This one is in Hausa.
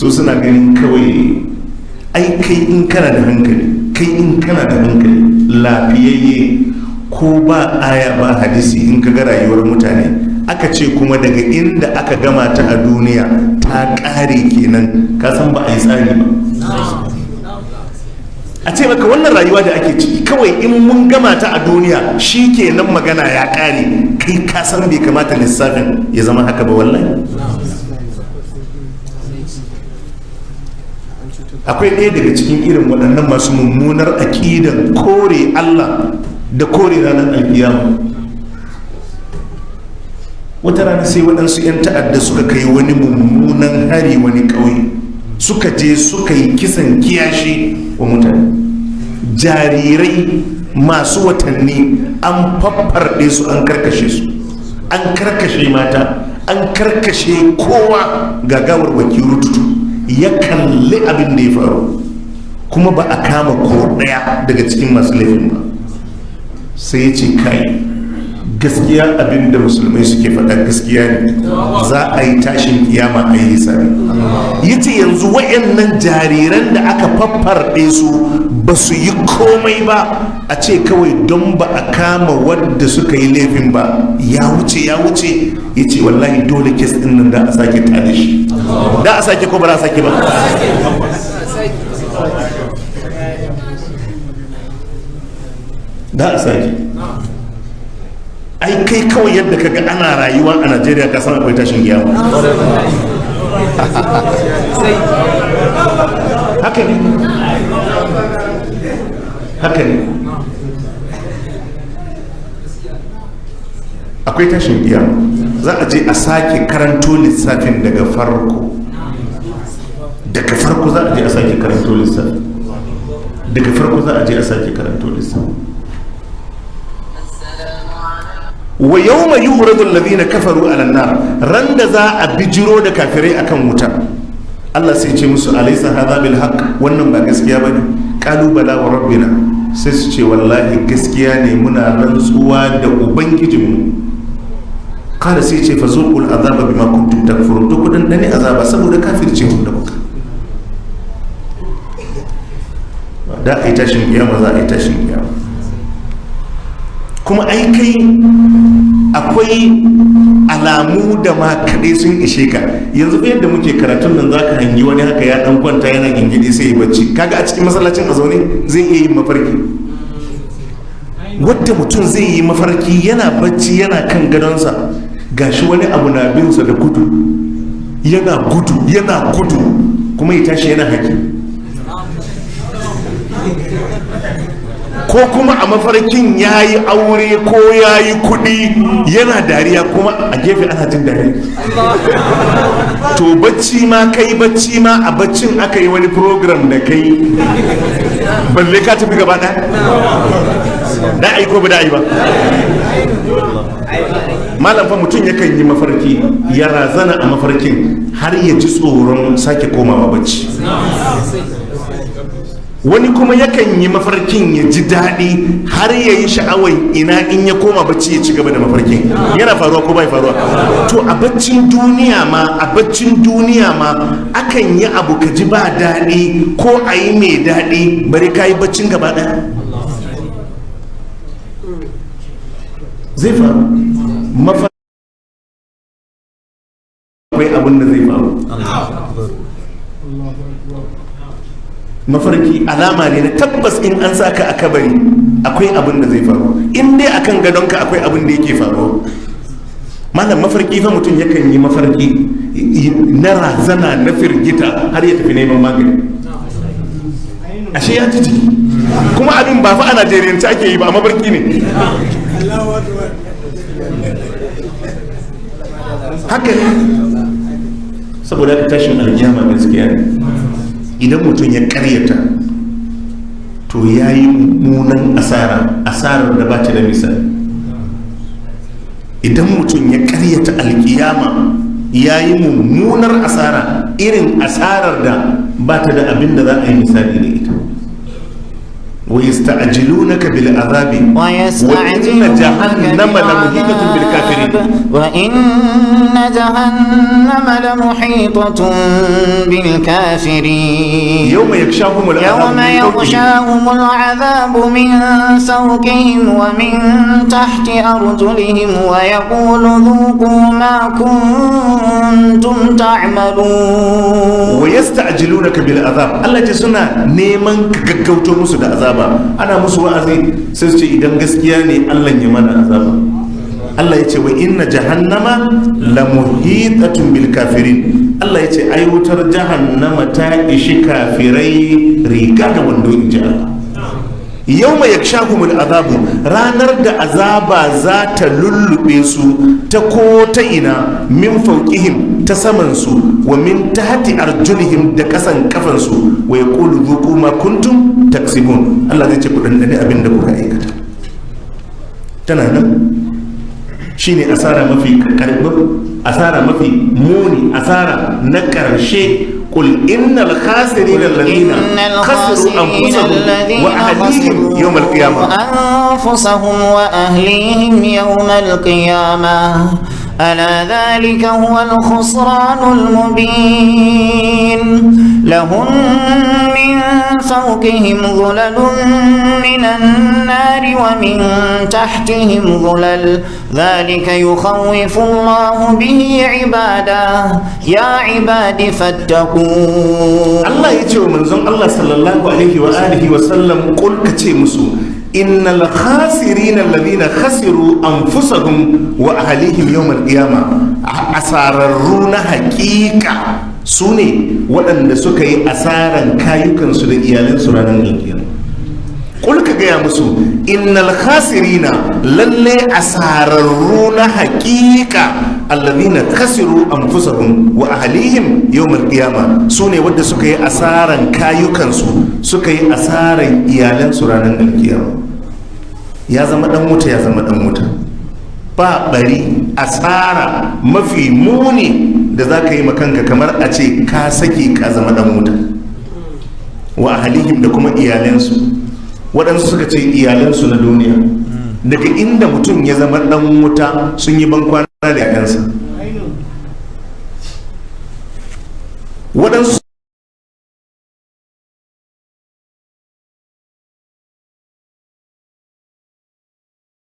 so suna ganin kawai ai kai in kana da hankali lafiyayye ko ba aya ba hadisi in ka ga rayuwar mutane aka ce kuma daga inda aka gama ta a duniya ta ƙare kenan ka san ba a yi tsari ba a ce maka wannan rayuwa da ake ciki kawai in mun gama ta a duniya shi kenan magana ya ƙare kai ka san bai kamata lissafin ya zama haka ba wallahi. Akwai ɗaya daga cikin irin waɗannan masu mummunar aƙidan kore Allah da kore ranar alkiyama. Wata rana sai waɗansu 'yan ta'adda suka kai wani mummunan hari wani ƙauye, suka je suka yi kisan kiyashi wa mutane. Jarirai masu watanni an faffarɗe su an karkashe su, an karkashe mata, an karkashe kowa, gagawar wakil rututu ya kalli abin da ya faru kuma ba a kama ko ɗaya daga cikin masu laifin ba. Sai ya ce kai gaskiya abin da musulmai suke faɗa gaskiya ne, za a yi tashin kiyama a yi hisabi. Ya ce yanzu wayannan jariran da aka faffarɗe su ba su yi komai ba, a ce kawai don ba a kama wadda suka yi laifin ba ya wuce. Ya ce wallahi dole kes ɗin nan da a sake tada shi. Da a sake ko ba za a sake ba? Da a sake. Ai kai kawai yadda ka ga ana rayuwa a Najeriya ka san akwai tashin kiyama. Haka ne. Akwai tashin kiyama. Za a je a sake karanto lissafin daga farko. Za a je a sake karanto lissafin. Wa yawma yu'radu alladhina kafaru 'ala an-nar, randa za a bijiro da kafirai akan wuta. Allah sai ce musu alaysa hadha bil haqq, wannan ba gaskiya bane? Qalu bala wa rabbina, sai su ce wallahi gaskiya ne, muna rantsuwa da ubangijinmu. Kada sai ce fazuqul azaba bima kuntum takfurun, to kudan dane azaba saboda kafirce mun da kuka. Da ai tashin kiyama, za a yi tashin kiyama. Kuma ai kai akwai alamu da ma kaɗai sun ishe ka. Yanzu yadda muke karatun nan zaka hangi wani haka ya dan kwanta yana gingidi sai ya bacci, kaga a cikin masallacin a zaune zai iya yin mafarki. Wadda mutum zai yi mafarki yana bacci yana kan gadonsa, gashi wani abu na binsa da gudu, yana gudu kuma ya tashi yana haki. Ko kuma a mafarkin ya yi aure ko ya yi kudi yana dariya kuma a gefe ana jin dariya. To bacci ma a baccin aka yi wani program da kai, balle ka tafi gaba ɗaya da ai ko ba da ai ba. Malam fa mutum yakan yi mafarki ya razana a mafarkin har ya ji tsoron sake komawa bacci. Wani kuma yakan yi mafarkin ya ji daɗi har ya yi sha'awar ina in ya koma bacci ya ci gaba da mafarkin. Yana faruwa ko bai faruwa? To a baccin duniya ma akan yi abu ka ji ba daɗi ko a yi mai daɗi, bari ka yi baccin gaba ɗaya. Zai faru akwai abin da zai faru. Mafarki alama ne na tabbas in an saka a kabari akwai abin da zai faru. In dai akan gadonka akwai abin da yake faruwa. Malam mafarki fa mutum yakan yi mafarki na razana na firgita har ya tafi neman magani. Ashe ya ji jiki. Kuma abin ba fa a Najeriyance ake yi ba, a mafarki ne. Haka ne. Saboda ka tashin alkiyama gaskiya ne. Idan mutum ya karyata to ya yi mummunan asarar da ba ta da misali. Idan mutum ya karyata alkiyama ya yi mummunar asara, irin asarar da ba ta da abin da za a yi misali da ita. ويستعجلونك بالعذاب وإن جهنم لمحيطة بالكافرين وإن جهنم لمحيطة بالكافرين يوم يغشاهم العذاب من فوقهم ومن تحت أرجلهم ويقول ذوقوا ما كنتم تعملون ويستعجلونك بالعذاب الله جسنا نيمان كغغوتو musu da azaba ana musu wa'azi sai su ce idan gaskiya ne Allah ya mana azaba Allah ya ce wa inna jahannama la muhitatun bil kafirin Allah ya ce ai wutar jahannama ta ishi kafirai riga da wando in ji Allah yawma yakshahumul azabu ranar da azaba za ta lullube su ta ko ta ina min fawqihim ta saman su wa min tahti arjulihim da kasan kafan su wa yaqulu dhuqu ma kuntum taksibun Allah zai ce ku dandane abin da kuka aikata tana nan shine asara mafi karbi asara mafi muni asara na karshe قل إن الخاسرين الذين خسروا أنفسهم وأهليهم يوم القيامة أنفسهم وأهليهم يوم القيامة ألا ذلك هو الخسران المبين لهم من فوقهم ظلل من النار ومن تحتهم ظلل ذلك يخوف الله به عباده يا عباد فاتقون الله يتشو منزون الله صلى الله عليه وآله وسلم قل كتشي مسو إن الخاسرين الذين خسروا أنفسهم وأهليهم يوم القيامة أساررون حقيقة سوني وأن سكي أسارا كايوكا سوري إيالين سرانا القيامة قل كجيا مسو إن الخاسرين للي أساررون حقيقة الذين خسروا أنفسهم وأهليهم يوم القيامة سوني ود سكي أسارا كايوكا سكي أسارا إيالين سرانا القيامة ya zama dan wuta ya zama dan wuta ba bari asara mafi muni da za ka yi makanka kamar a ce ka saki ka zama dan wuta wa ahalihim da kuma iyalansu waɗansu suka ce iyalansu na duniya daga inda mutum ya zama dan wuta sun yi bankwana da yayansa waɗansu